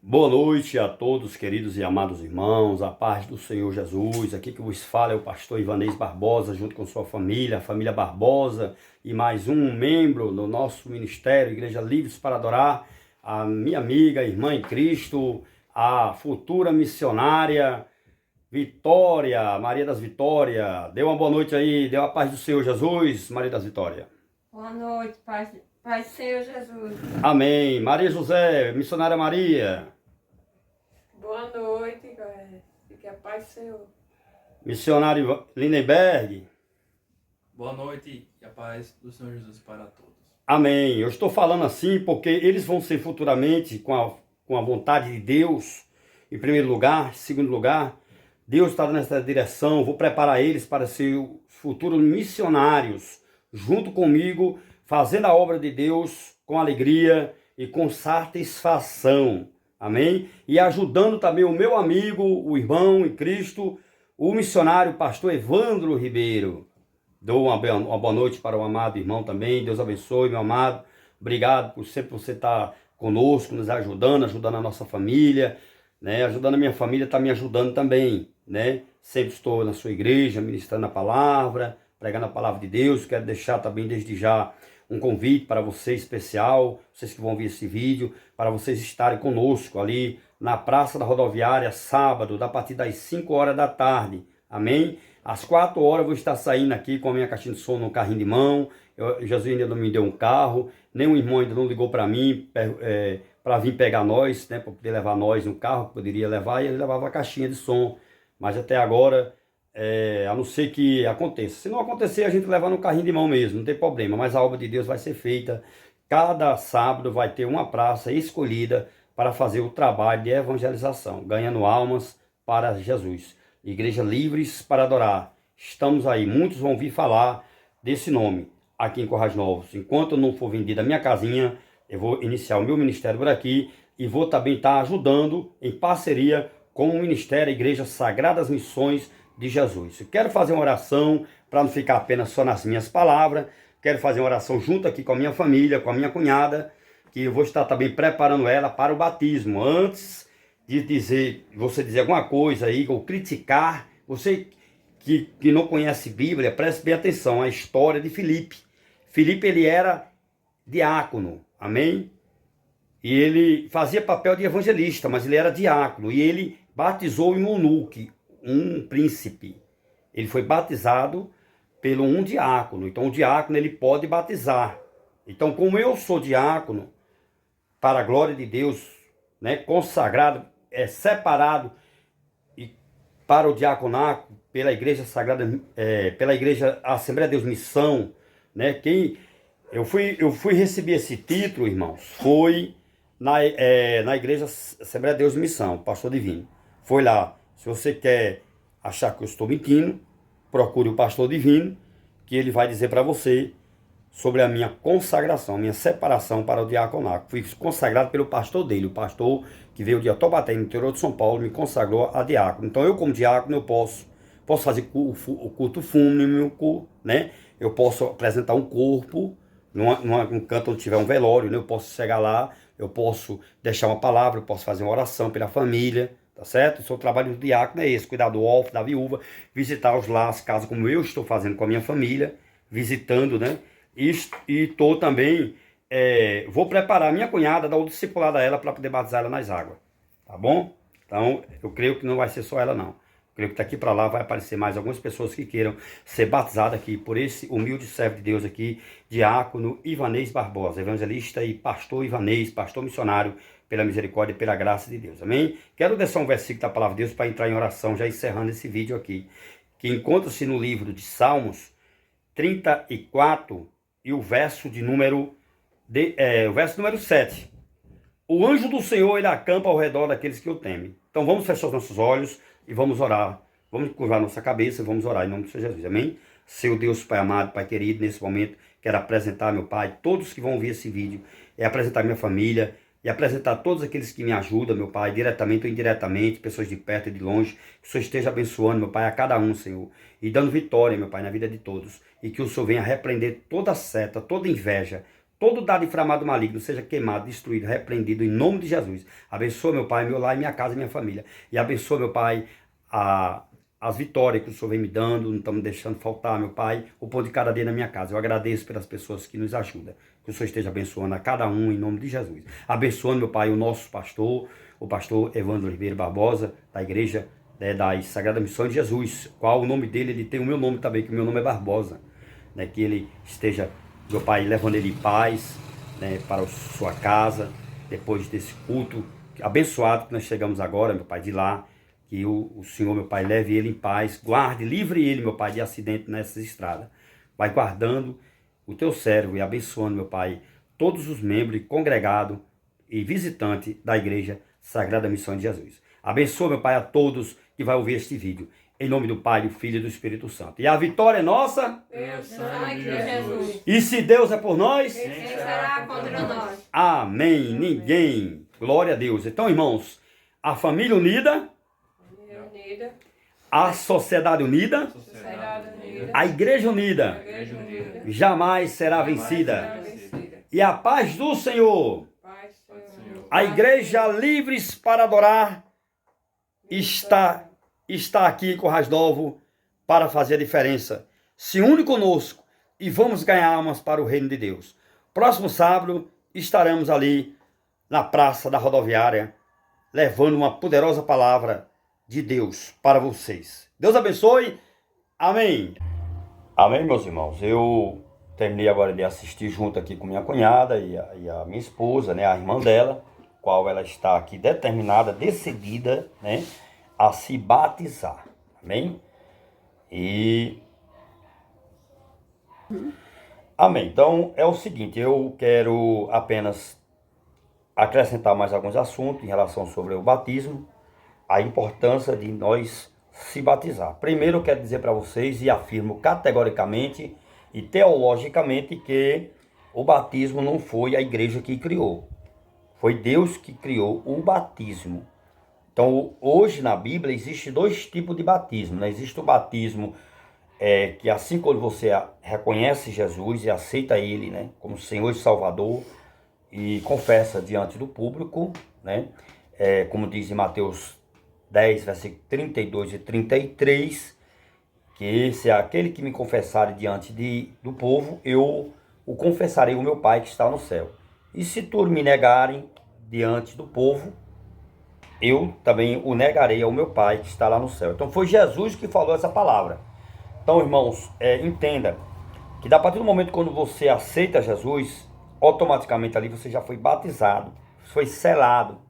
Boa noite a todos, queridos e amados irmãos, a paz do Senhor Jesus. Aqui que vos fala é o pastor Ivanês Barbosa, junto com sua família, a família Barbosa, e mais um membro do nosso ministério, Igreja Livres para Adorar, a minha amiga, irmã em Cristo, a futura missionária Vitória, Maria das Vitórias. Dê uma boa noite aí, dê a paz do Senhor Jesus, Maria das Vitórias. Boa noite, Pai do Senhor Jesus. Amém. Maria José, missionária Maria. Boa noite, fique a paz do Senhor. Missionário Lindenberg. Boa noite e a paz do Senhor Jesus para todos. Amém. Eu estou falando assim porque eles vão ser futuramente, com a vontade de Deus, em primeiro lugar. Em segundo lugar, Deus está nessa direção. Vou preparar eles para ser os futuros missionários, junto comigo, fazendo a obra de Deus com alegria e com satisfação. Amém? E ajudando também o meu amigo, o irmão em Cristo, o missionário pastor Evandro Ribeiro. Dou uma boa noite para o amado irmão também. Deus abençoe, meu amado. Obrigado por sempre você estar conosco, nos ajudando a nossa família, né? Ajudando a minha família, está me ajudando também, né? Sempre estou na sua igreja, ministrando a palavra, pregando a palavra de Deus. Quero deixar também desde já um convite para você especial, vocês que vão ver esse vídeo, para vocês estarem conosco ali na Praça da Rodoviária, sábado, a partir das 5 horas da tarde. Amém? Às 4 horas eu vou estar saindo aqui com a minha caixinha de som no carrinho de mão. Jesus ainda não me deu um carro, nenhum irmão ainda não ligou para mim para vir pegar nós, né, para poder levar nós no carro, poderia levar, e ele levava a caixinha de som. Mas até agora, a não ser que aconteça. Se não acontecer, a gente leva no carrinho de mão mesmo, não tem problema. Mas a obra de Deus vai ser feita. Cada sábado vai ter uma praça escolhida para fazer o trabalho de evangelização, ganhando almas para Jesus. Igreja Livres para Adorar. Estamos aí, muitos vão vir falar desse nome aqui em Corrais Novos. Enquanto não for vendida a minha casinha, eu vou iniciar o meu ministério por aqui e vou também estar ajudando em parceria com o Ministério Igreja Sagradas Missões de Jesus. Eu quero fazer uma oração para não ficar apenas só nas minhas palavras. Quero fazer uma oração junto aqui com a minha família, com a minha cunhada, que eu vou estar também preparando ela para o batismo. Antes de você dizer alguma coisa aí, ou criticar, você que não conhece Bíblia, preste bem atenção à história de Filipe. Filipe, ele era diácono, amém? E ele fazia papel de evangelista, mas ele era diácono, e ele batizou um eunuque, um príncipe. Ele foi batizado pelo um diácono, então o diácono ele pode batizar. Então, como eu sou diácono, para a glória de Deus, né, consagrado, separado e para o diaconato pela Igreja Sagrada, pela Igreja Assembleia de Deus Missão, né? Eu fui receber esse título, irmãos, foi na Igreja Assembleia de Deus Missão, Pastor Divino. Foi lá. Se você quer achar que eu estou mentindo, procure o Pastor Divino, que ele vai dizer para você sobre a minha consagração, minha separação para o diaconato. Fui consagrado pelo pastor dele, o pastor que veio de Taubaté, no interior de São Paulo, me consagrou a diácono. Então eu, como diácono, eu posso fazer o culto fúnebre, né? Eu posso apresentar um corpo num canto onde tiver um velório, né? Eu posso chegar lá, eu posso deixar uma palavra, eu posso fazer uma oração pela família, tá certo? O seu trabalho do diácono é esse, cuidar do órfão, da viúva, visitar os lares, as casas, como eu estou fazendo com a minha família, visitando, né? E estou também, vou preparar minha cunhada, dar o discipulado a ela para poder batizar ela nas águas, tá bom? Então, eu creio que não vai ser só ela não. Eu creio que daqui para lá vai aparecer mais algumas pessoas que queiram ser batizadas aqui por esse humilde servo de Deus aqui, diácono Ivanês Barbosa, evangelista e pastor Ivanês, pastor missionário, pela misericórdia e pela graça de Deus, amém? Quero deixar um versículo da palavra de Deus para entrar em oração, já encerrando esse vídeo aqui, que encontra-se no livro de Salmos 34, e o verso número 7. O anjo do Senhor, ele acampa ao redor daqueles que o temem. Então vamos fechar os nossos olhos e vamos orar. Vamos curvar nossa cabeça e vamos orar em nome de Jesus, amém? Seu Deus, Pai amado, Pai querido, nesse momento quero apresentar, meu Pai, todos que vão ver esse vídeo, apresentar minha família, e apresentar todos aqueles que me ajudam, meu Pai, diretamente ou indiretamente, pessoas de perto e de longe, que o Senhor esteja abençoando, meu Pai, a cada um, Senhor, e dando vitória, meu Pai, na vida de todos, e que o Senhor venha repreender toda seta, toda inveja, todo dado inflamado maligno seja queimado, destruído, repreendido em nome de Jesus. Abençoa, meu Pai, meu lar, minha casa e minha família. E abençoa, meu Pai, as vitórias que o Senhor vem me dando, não estamos deixando faltar, meu Pai, o pão de cada dia na minha casa. Eu agradeço pelas pessoas que nos ajudam. Que o Senhor esteja abençoando a cada um em nome de Jesus. Abençoando, meu Pai, o nosso pastor, o pastor Evandro Ribeiro Barbosa, da igreja da Sagrada Missão de Jesus. Qual o nome dele? Ele tem o meu nome também, que o meu nome é Barbosa. Né, que ele esteja, meu Pai, levando ele em paz, né, para a sua casa, depois desse culto abençoado que nós chegamos agora, meu Pai, de lá. Que o Senhor, meu Pai, leve ele em paz, guarde, livre ele, meu Pai, de acidente nessas estradas. Vai guardando o teu servo e abençoando, meu Pai, todos os membros, congregado e visitante da Igreja Sagrada Missão de Jesus. Abençoa, meu Pai, a todos que vai ouvir este vídeo. Em nome do Pai, do Filho e do Espírito Santo. E a vitória é nossa. Pelo sangue de Jesus. E se Deus é por nós, Quem será contra nós? amém. Ninguém. Glória a Deus. Então, irmãos, a família unida, Unida. a sociedade unida, Sociedade unida. a igreja unida Igreja unida. jamais será vencida. Vencida. E a paz do Senhor, Paz, Senhor. a igreja livres para adorar, está aqui em Currais Novo para fazer a diferença. Se une conosco e vamos ganhar almas para o reino de Deus. Próximo sábado estaremos ali na Praça da Rodoviária, levando uma poderosa palavra de Deus para vocês. Deus abençoe. Amém. Amém, meus irmãos. Eu terminei agora de assistir junto aqui com minha cunhada e a minha esposa, né, a irmã dela, qual ela está aqui determinada, decidida, né, a se batizar. Amém? Amém. Então, é o seguinte, eu quero apenas acrescentar mais alguns assuntos em relação sobre o batismo, a importância de nós se batizar. Primeiro, eu quero dizer para vocês e afirmo categoricamente e teologicamente que o batismo não foi a igreja que criou. Foi Deus que criou o batismo. Então, hoje na Bíblia existe dois tipos de batismo, né? Existe o batismo que assim quando você reconhece Jesus e aceita Ele, né, como Senhor e Salvador e confessa diante do público, né, como diz em Mateus 10, versículos 32 e 33, que esse é aquele que me confessar diante do povo, eu o confessarei ao meu Pai que está no céu. E se tu me negarem diante do povo, eu também o negarei ao meu Pai que está lá no céu. Então foi Jesus que falou essa palavra. Então, irmãos, entenda que a partir do momento quando você aceita Jesus, automaticamente ali você já foi batizado, foi selado,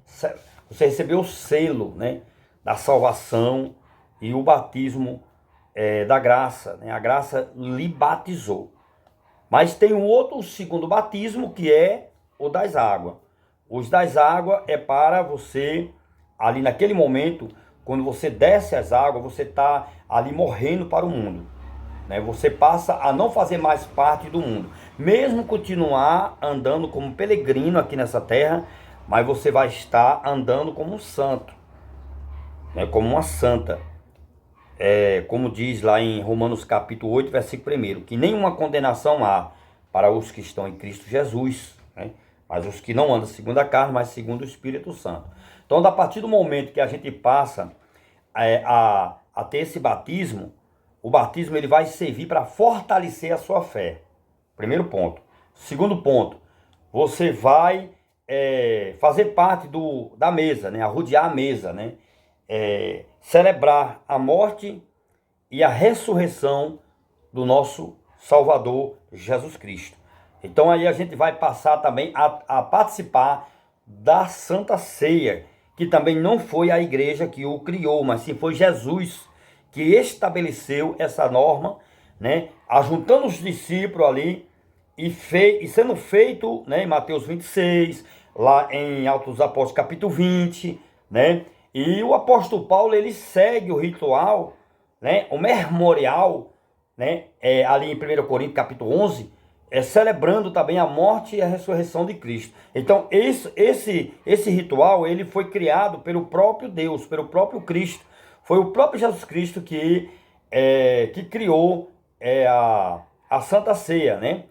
você recebeu o selo, né, da salvação e o batismo da graça, né? A graça lhe batizou. Mas tem um outro, segundo batismo, que é o das águas. Os das águas é para você, ali naquele momento, quando você desce as águas, você está ali morrendo para o mundo. Né? Você passa a não fazer mais parte do mundo. Mesmo continuar andando como peregrino aqui nessa terra, mas você vai estar andando como um santo. Né? Como uma santa. Como diz lá em Romanos capítulo 8, versículo 1, que nenhuma condenação há para os que estão em Cristo Jesus, né? Mas os que não andam segundo a carne, mas segundo o Espírito Santo. Então, a partir do momento que a gente passa a ter esse batismo, o batismo ele vai servir para fortalecer a sua fé. Primeiro ponto. Segundo ponto, você vai fazer parte da mesa, né? Arrodear a mesa, né? Celebrar a morte e a ressurreição do nosso Salvador Jesus Cristo. Então aí a gente vai passar também a participar da Santa Ceia, que também não foi a igreja que o criou, mas sim foi Jesus que estabeleceu essa norma, né? Ajuntando os discípulos ali e sendo feito, né, em Mateus 26, lá em Atos dos Apóstolos capítulo 20, né? E o apóstolo Paulo, ele segue o ritual, né, o memorial, né, ali em 1 Coríntios capítulo 11, celebrando também a morte e a ressurreição de Cristo. Então, esse ritual, ele foi criado pelo próprio Deus, pelo próprio Cristo. Foi o próprio Jesus Cristo que criou a Santa Ceia, né,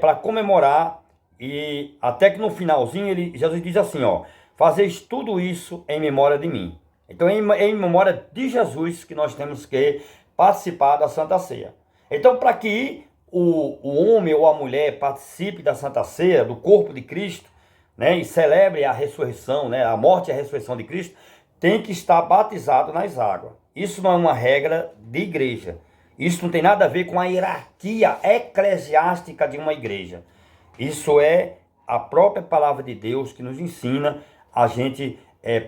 para comemorar E até que no finalzinho Jesus diz assim, ó, fazeis tudo isso em memória de mim. Então em memória de Jesus que nós temos que participar da Santa Ceia. Então para que o homem ou a mulher participe da Santa Ceia, do corpo de Cristo, né, e celebre a ressurreição, né, a morte e a ressurreição de Cristo, tem que estar batizado nas águas. Isso não é uma regra de igreja. Isso não tem nada a ver com a hierarquia eclesiástica de uma igreja. Isso é a própria palavra de Deus que nos ensina a gente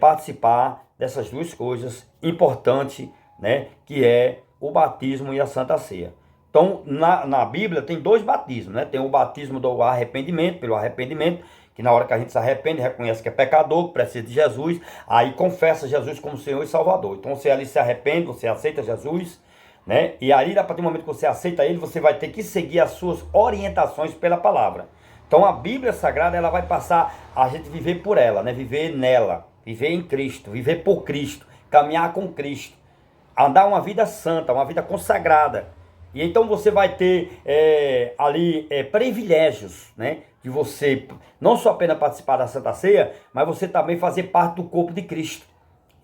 participar dessas duas coisas importantes, né, que é o batismo e a Santa Ceia. Então, na Bíblia tem dois batismos, né? Tem o batismo do arrependimento, pelo arrependimento, que na hora que a gente se arrepende, reconhece que é pecador, que precisa de Jesus, aí confessa Jesus como Senhor e Salvador. Então você ali se arrepende, você aceita Jesus, né? E aí, a partir do momento que você aceita Ele, você vai ter que seguir as suas orientações pela palavra. Então a Bíblia Sagrada, ela vai passar a gente viver por ela, né? Viver nela, viver em Cristo, viver por Cristo, caminhar com Cristo, andar uma vida santa, uma vida consagrada. E então você vai ter ali privilégios, né? De você não só apenas participar da Santa Ceia, mas você também fazer parte do corpo de Cristo.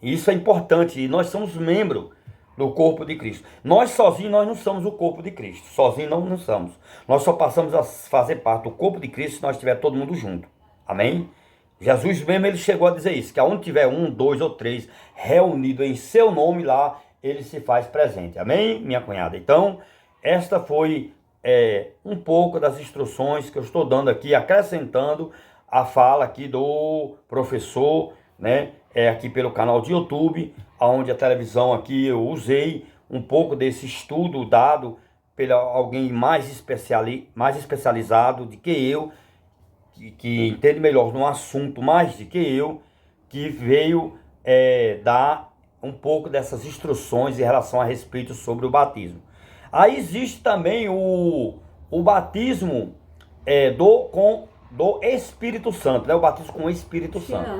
E isso é importante, e nós somos membros do corpo de Cristo. Nós sozinhos, nós não somos o corpo de Cristo. Sozinhos não somos. Nós só passamos a fazer parte do corpo de Cristo se nós estiver todo mundo junto. Amém? Jesus mesmo, ele chegou a dizer isso, que aonde tiver 1, 2 ou 3 reunido em seu nome lá, ele se faz presente. Amém, minha cunhada? Então, esta foi um pouco das instruções que eu estou dando aqui, acrescentando a fala aqui do professor, né? Aqui pelo canal de YouTube, onde a televisão aqui eu usei um pouco desse estudo dado por alguém mais especializado do que eu, que entende melhor no assunto mais do que eu, que veio dar um pouco dessas instruções em relação a respeito sobre o batismo. Aí existe também o batismo do Espírito Santo, né? O batismo com o Espírito Santo.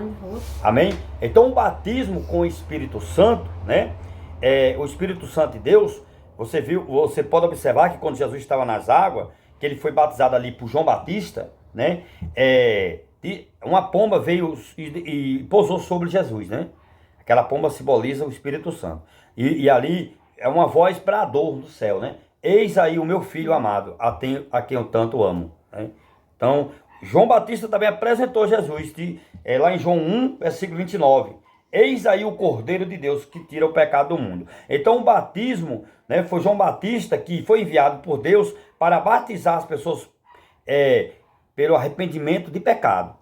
Amém? Então o batismo com o Espírito Santo, né? O Espírito Santo de Deus, você pode observar que quando Jesus estava nas águas, que ele foi batizado ali por João Batista, né? Uma pomba veio e pousou sobre Jesus, né? Aquela pomba simboliza o Espírito Santo. E ali é uma voz bradou do céu, né? Eis aí o meu filho amado, a quem eu tanto amo, né? Então, João Batista também apresentou Jesus, lá em João 1, versículo 29. Eis aí o Cordeiro de Deus que tira o pecado do mundo. Então o batismo, né, foi João Batista que foi enviado por Deus para batizar as pessoas pelo arrependimento de pecado.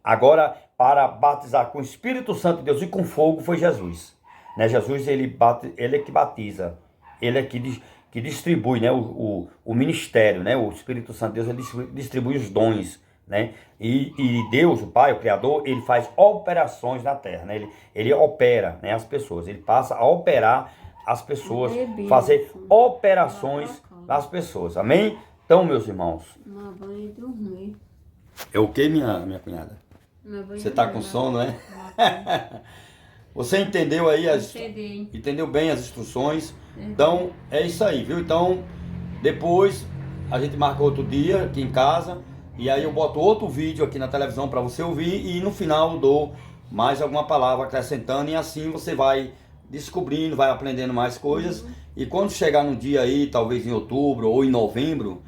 Agora, para batizar com o Espírito Santo de Deus e com fogo, foi Jesus. Né? Jesus, ele é que batiza, ele é que distribui, né, o ministério, né? O Espírito Santo de Deus, ele distribui os dons, né? E Deus, o Pai, o Criador, ele faz operações na terra, né? Ele opera, né, as pessoas, ele passa a operar as pessoas, fazer operações nas pessoas, amém? Então, meus irmãos, é o que, minha cunhada? Você está com sono, né? Você entendeu aí, entendeu bem as instruções? Então, é isso aí, viu? Então, depois a gente marca outro dia aqui em casa. E aí eu boto outro vídeo aqui na televisão para você ouvir. E no final eu dou mais alguma palavra acrescentando. E assim você vai descobrindo, vai aprendendo mais coisas. E quando chegar no dia aí, talvez em outubro ou em novembro,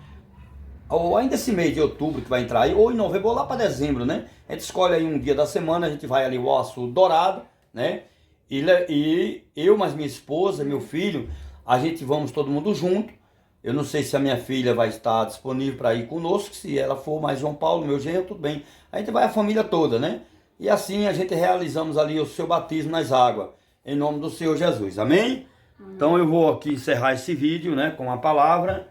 ou ainda esse mês de outubro que vai entrar aí, ou em novembro, ou lá para dezembro, né? A gente escolhe aí um dia da semana, a gente vai ali ao Açude Dourado, né? E eu, mais minha esposa, meu filho, a gente vamos todo mundo junto. Eu não sei se a minha filha vai estar disponível para ir conosco. Se ela for, mais João Paulo, meu genro, tudo bem. A gente vai a família toda, né? E assim a gente realizamos ali o seu batismo nas águas, em nome do Senhor Jesus. Amém? Então eu vou aqui encerrar esse vídeo, né, com a palavra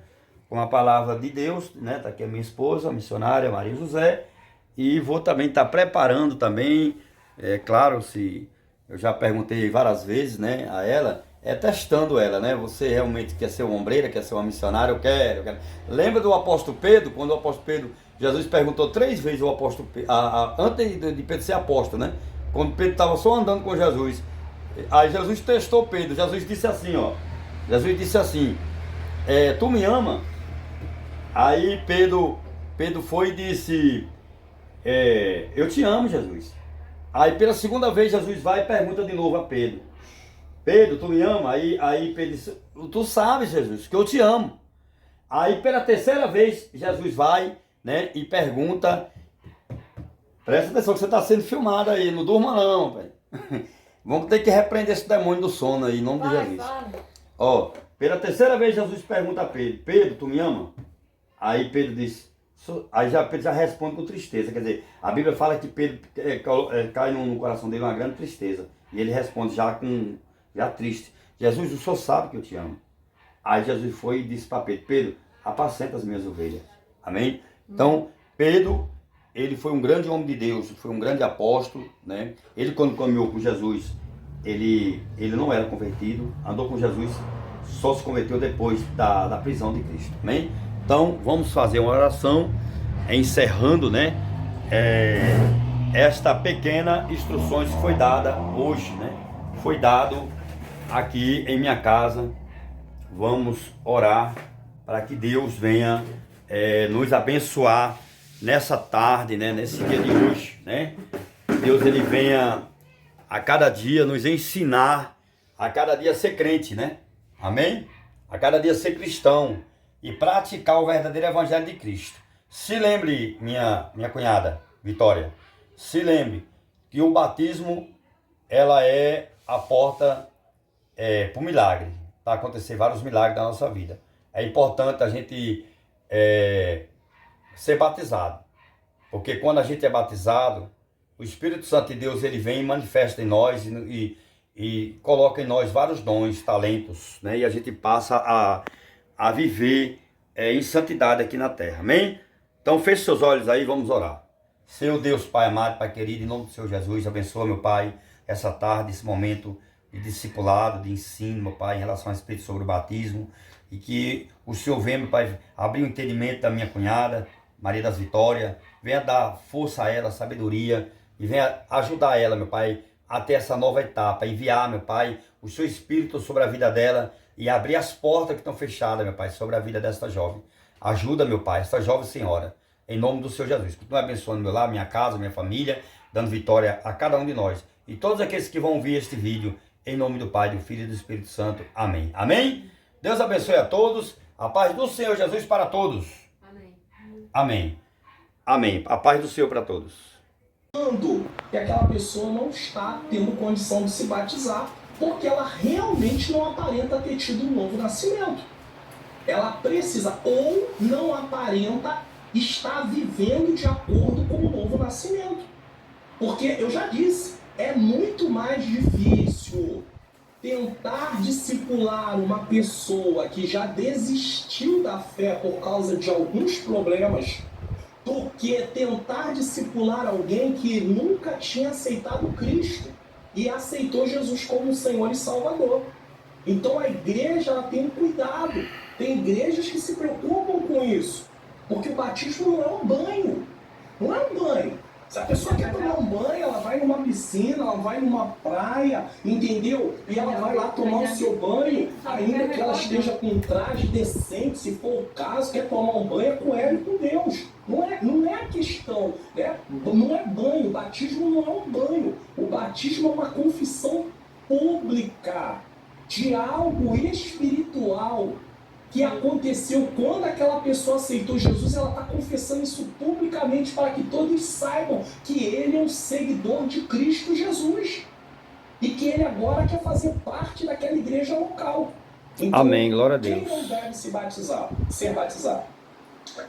de Deus, né? Tá aqui a minha esposa, a missionária Maria José. E vou também estar preparando também, claro, se eu já perguntei várias vezes, né, a ela, testando ela, né? Você realmente quer ser uma ombreira, quer ser uma missionária? Eu quero. Lembra do apóstolo Pedro? Quando o apóstolo Pedro, Jesus perguntou 3 vezes ao apóstolo Pedro, antes de Pedro ser apóstolo, né? Quando Pedro estava só andando com Jesus. Aí Jesus testou Pedro. Jesus disse assim, ó. Jesus disse assim, tu me ama? Aí Pedro Pedro foi e disse, eu te amo, Jesus. Aí pela segunda vez Jesus vai e pergunta de novo a Pedro, Pedro, tu me ama? Aí Pedro disse, tu sabes, Jesus, que eu te amo. Aí pela terceira vez Jesus vai, né, e pergunta, presta atenção que você está sendo filmado aí, não durma não, velho. Vamos ter que repreender esse demônio do sono aí, em nome de Jesus. Ó, pela terceira vez Jesus pergunta a Pedro, Pedro, tu me ama? Aí Pedro diz, aí Pedro já responde com tristeza, quer dizer, a Bíblia fala que Pedro cai no coração dele uma grande tristeza, e ele responde já triste, Jesus, o Senhor sabe que eu te amo. Aí Jesus foi e disse para Pedro, Pedro, apacenta as minhas ovelhas, amém? Então, Pedro, ele foi um grande homem de Deus, foi um grande apóstolo, né? Ele quando caminhou com Jesus, ele não era convertido, andou com Jesus, só se converteu depois da prisão de Cristo, amém? Então, vamos fazer uma oração, encerrando, né, esta pequena instruções que foi dada hoje, né? Foi dado aqui em minha casa. Vamos orar para que Deus venha nos abençoar nessa tarde, né, nesse dia de hoje, né? Deus, ele venha a cada dia nos ensinar, a cada dia ser crente, né? Amém? A cada dia ser cristão e praticar o verdadeiro evangelho de Cristo. Se lembre, minha cunhada, Vitória, se lembre que o batismo, ela é a porta para o milagre, para acontecer vários milagres na nossa vida. É importante a gente ser batizado, porque quando a gente é batizado, o Espírito Santo de Deus, ele vem e manifesta em nós e coloca em nós vários dons, talentos, né? E a gente passa a viver em santidade aqui na terra, amém? Então feche seus olhos aí, vamos orar. Senhor Deus, Pai amado, Pai querido, em nome do Senhor Jesus, abençoa, meu Pai, essa tarde, esse momento de discipulado, de ensino, meu Pai, em relação ao Espírito sobre o batismo, e que o Senhor venha, meu Pai, abrir o entendimento da minha cunhada, Maria das Vitórias, venha dar força a ela, sabedoria, e venha ajudar ela, meu Pai, até essa nova etapa, enviar, meu Pai, o seu Espírito sobre a vida dela e abrir as portas que estão fechadas, meu Pai, sobre a vida desta jovem. Ajuda, meu Pai, essa jovem senhora, em nome do Senhor Jesus. Continue abençoando meu lar, minha casa, minha família, dando vitória a cada um de nós. E todos aqueles que vão ver este vídeo, em nome do Pai, do Filho e do Espírito Santo. Amém. Amém? Deus abençoe a todos. A paz do Senhor Jesus para todos. Amém. Amém. Amém. A paz do Senhor para todos. Que aquela pessoa não está tendo condição de se batizar, porque ela realmente não aparenta ter tido um novo nascimento. Ela precisa ou não aparenta estar vivendo de acordo com o novo nascimento. Porque eu já disse, é muito mais difícil tentar discipular uma pessoa que já desistiu da fé por causa de alguns problemas do que tentar discipular alguém que nunca tinha aceitado Cristo e aceitou Jesus como Senhor e Salvador. Então a igreja, ela tem um cuidado. Tem igrejas que se preocupam com isso, porque o batismo não é um banho. Não é um banho. Se a pessoa quer tomar um banho, ela vai numa piscina, ela vai numa praia, entendeu? E ela vai lá tomar o seu banho, ainda que ela esteja com um traje decente, se for o caso, quer tomar um banho é com ela e com Deus. Não é a questão, né? Não é banho, o batismo não é um banho. O batismo é uma confissão pública de algo espiritual que aconteceu quando aquela pessoa aceitou Jesus. Ela está confessando isso publicamente para que todos saibam que ele é um seguidor de Cristo Jesus e que ele agora quer fazer parte daquela igreja local. Então, amém, glória a Deus. Quem não deve se batizar? Ser batizado?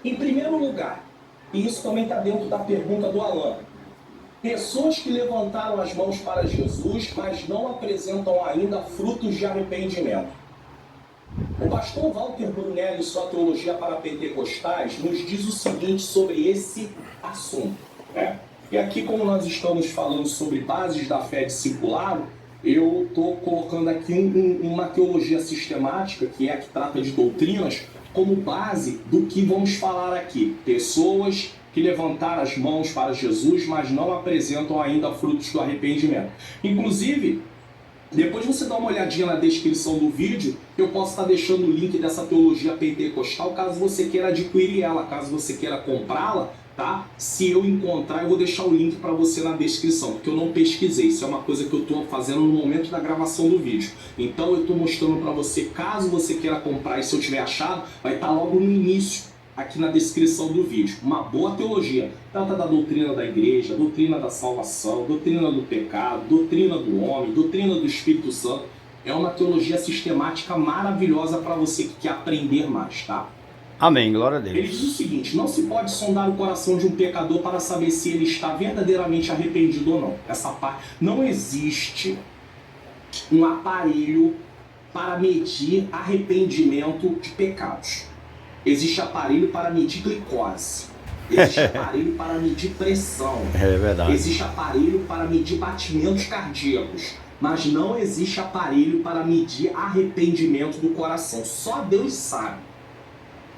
Em primeiro lugar, e isso também está dentro da pergunta do Alan, pessoas que levantaram as mãos para Jesus, mas não apresentam ainda frutos de arrependimento. O pastor Walter Brunelli, em sua teologia para pentecostais, nos diz o seguinte sobre esse assunto. E aqui, como nós estamos falando sobre bases da fé discipulada, eu estou colocando aqui uma teologia sistemática, que é a que trata de doutrinas, como base do que vamos falar aqui. Pessoas que levantaram as mãos para Jesus, mas não apresentam ainda frutos do arrependimento. Inclusive, Depois você dá uma olhadinha na descrição do vídeo, eu posso estar deixando o link dessa teologia pentecostal, caso você queira adquirir ela, caso você queira comprá-la, tá? Se eu encontrar, eu vou deixar o link para você na descrição, porque eu não pesquisei, isso é uma coisa que eu estou fazendo no momento da gravação do vídeo. Então eu estou mostrando para você, caso você queira comprar, e se eu tiver achado, vai estar logo no início, aqui na descrição do vídeo. Uma boa teologia, trata da doutrina da igreja, doutrina da salvação, doutrina do pecado, doutrina do homem, doutrina do Espírito Santo. É uma teologia sistemática maravilhosa para você que quer aprender mais, tá? Amém, glória a Deus. Ele diz o seguinte: não se pode sondar o coração de um pecador para saber se ele está verdadeiramente arrependido ou não. Essa parte, não existe um aparelho para medir arrependimento de pecados. Existe aparelho para medir glicose. Existe aparelho para medir pressão. É verdade. Existe aparelho para medir batimentos cardíacos. Mas não existe aparelho para medir arrependimento do coração. Só Deus sabe.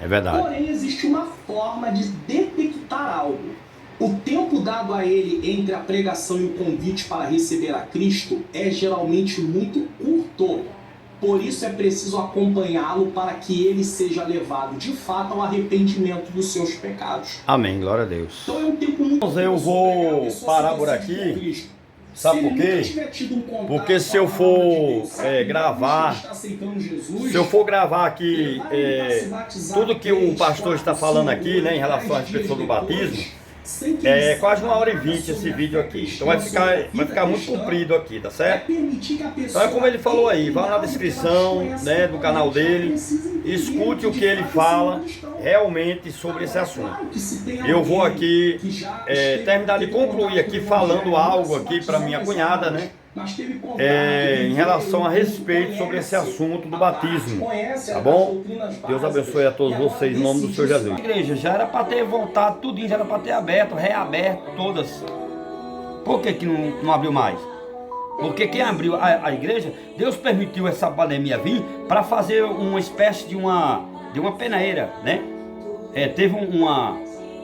É verdade. Porém, existe uma forma de detectar algo. O tempo dado a ele entre a pregação e o convite para receber a Cristo é geralmente muito curto. Por isso é preciso acompanhá-lo para que ele seja levado de fato ao arrependimento dos seus pecados. Amém, glória a Deus. Então é um tempo muito... Eu vou parar por aqui. Sabe por quê? Porque se eu for gravar, se eu for gravar aqui tudo que o pastor está falando aqui, né, em relação à pessoa do batismo, é quase 1h20 esse vídeo aqui. Então vai ficar muito comprido aqui, tá certo? Então é como ele falou aí, vá na descrição, né, do canal dele, escute o que ele fala realmente sobre esse assunto. Eu vou aqui terminar de concluir aqui falando algo aqui para minha cunhada, né? Em relação a respeito sobre esse assunto do batismo, tá bom? Deus abençoe a todos vocês em nome do Senhor Jesus. A igreja já era para ter voltado tudinho, já era para ter aberto, reaberto todas. Por que não abriu mais? Porque quem abriu a igreja, Deus permitiu essa pandemia vir para fazer uma espécie de uma peneira, né? Teve uma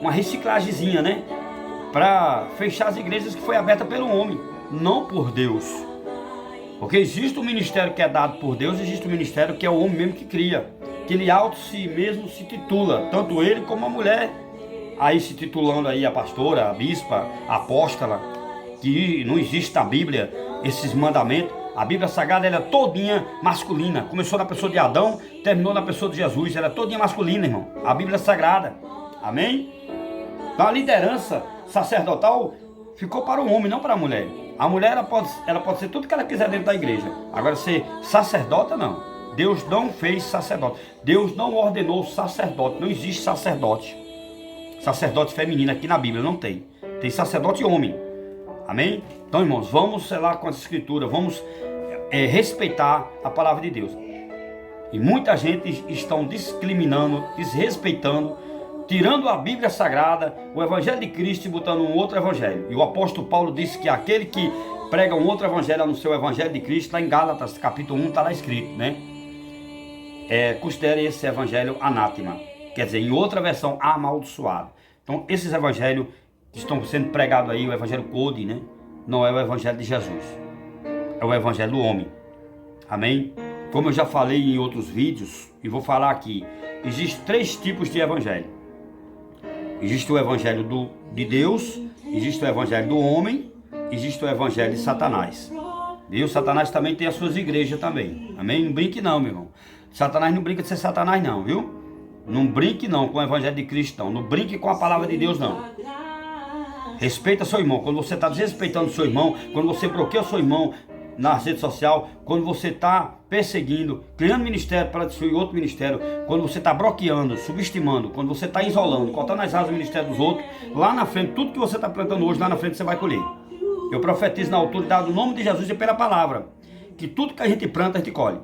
reciclagemzinha, né? Para fechar as igrejas que foi aberta pelo homem, não por Deus. Porque existe um ministério que é dado por Deus, existe um ministério que é o homem mesmo que cria, que ele auto si mesmo se titula, tanto ele como a mulher, aí se titulando aí a pastora, a bispa, a apóstola, que não existe na Bíblia esses mandamentos. A Bíblia Sagrada ela é todinha masculina, começou na pessoa de Adão, terminou na pessoa de Jesus, ela é todinha masculina, irmão, a Bíblia Sagrada, amém? Então a liderança sacerdotal ficou para o homem, não para a mulher. A mulher ela pode ser tudo que ela quiser dentro da igreja. Agora ser sacerdota não. Deus não fez sacerdote. Deus não ordenou sacerdote. Não existe sacerdote. Sacerdote feminino aqui na Bíblia não tem. Tem sacerdote homem. Amém? Então, irmãos, vamos selar com a escritura. Vamos respeitar a palavra de Deus. E muita gente estão discriminando, desrespeitando, tirando a Bíblia Sagrada, o Evangelho de Cristo e botando um outro Evangelho. E o apóstolo Paulo disse que aquele que prega um outro Evangelho no seu Evangelho de Cristo, lá em Gálatas, capítulo 1, está lá escrito, né? Considere esse Evangelho anátema. Quer dizer, em outra versão, amaldiçoado. Então, esses Evangelhos que estão sendo pregados aí, o Evangelho Code, né? Não é o Evangelho de Jesus. É o Evangelho do homem. Amém? Como eu já falei em outros vídeos, e vou falar aqui, existem 3 tipos de Evangelho. Existe o evangelho de Deus, existe o evangelho do homem, existe o evangelho de Satanás. Viu? Satanás também tem as suas igrejas também. Amém? Não brinque não, meu irmão. Satanás não brinca de ser Satanás não, viu? Não brinque não com o evangelho de Cristo não. Não brinque com a palavra de Deus não. Respeita seu irmão. Quando você está desrespeitando seu irmão, quando você bloqueia o seu irmão na rede social, quando você está perseguindo, criando ministério para destruir outro ministério, quando você está bloqueando, subestimando, quando você está isolando, cortando as asas do ministério dos outros, lá na frente, tudo que você está plantando hoje, lá na frente você vai colher. Eu profetizo na autoridade do nome de Jesus e pela palavra, que tudo que a gente planta, a gente colhe.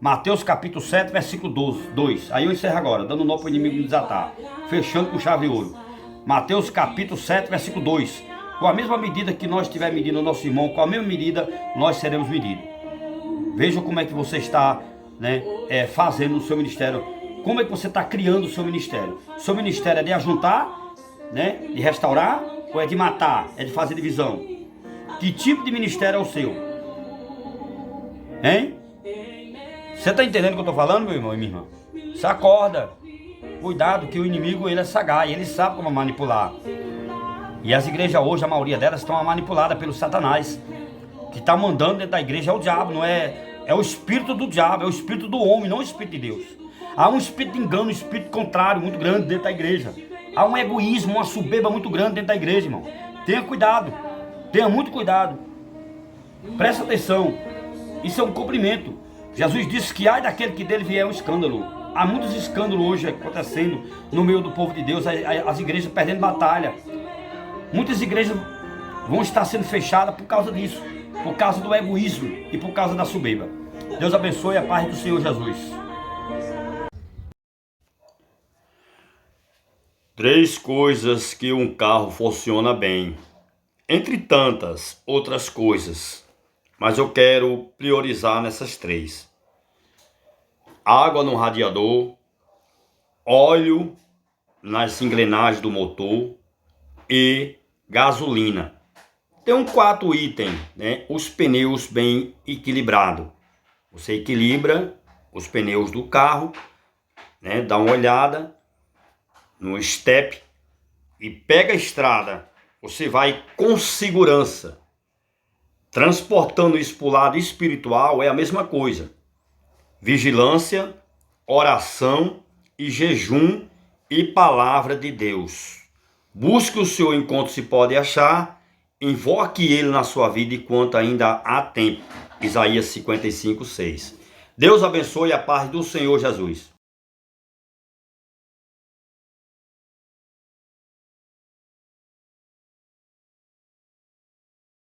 Mateus capítulo 7, versículo 2. Aí eu encerro agora, dando nó para o inimigo me desatar, fechando com chave de ouro. Mateus capítulo 7, versículo 2. Com a mesma medida que nós estiver medindo o nosso irmão, com a mesma medida nós seremos medidos. Veja como é que você está, né, fazendo o seu ministério. Como é que você está criando o seu ministério. O seu ministério é de ajuntar, né, de restaurar, ou é de matar, é de fazer divisão? Que tipo de ministério é o seu? Hein? Você está entendendo o que eu estou falando, meu irmão e minha irmã? Se acorda. Cuidado que o inimigo, ele é sagaz, ele sabe como manipular. E as igrejas hoje, a maioria delas estão manipuladas pelo Satanás. Que está mandando dentro da igreja é o diabo, não é? É o espírito do diabo, é o espírito do homem, não o espírito de Deus. Há um espírito de engano, um espírito contrário muito grande dentro da igreja. Há um egoísmo, uma soberba muito grande dentro da igreja, irmão. Tenha cuidado, tenha muito cuidado. Presta atenção, isso é um cumprimento. Jesus disse que ai daquele que dele vier um escândalo. Há muitos escândalos hoje acontecendo no meio do povo de Deus, as igrejas perdendo batalha. Muitas igrejas vão estar sendo fechadas por causa disso, por causa do egoísmo e por causa da soberba. Deus abençoe, a paz do Senhor Jesus. 3 coisas que um carro funciona bem, entre tantas outras coisas, mas eu quero priorizar nessas 3. Água no radiador, óleo nas engrenagens do motor e gasolina. Tem um 4 itens, né? Os pneus bem equilibrados. Você equilibra os pneus do carro, né? Dá uma olhada no step e pega a estrada. Você vai com segurança. Transportando isso para o lado espiritual é a mesma coisa. Vigilância, oração e jejum e palavra de Deus. Busque o seu encontro se pode achar, invoque ele na sua vida enquanto ainda há tempo. Isaías 55:6. Deus abençoe, a paz do Senhor Jesus.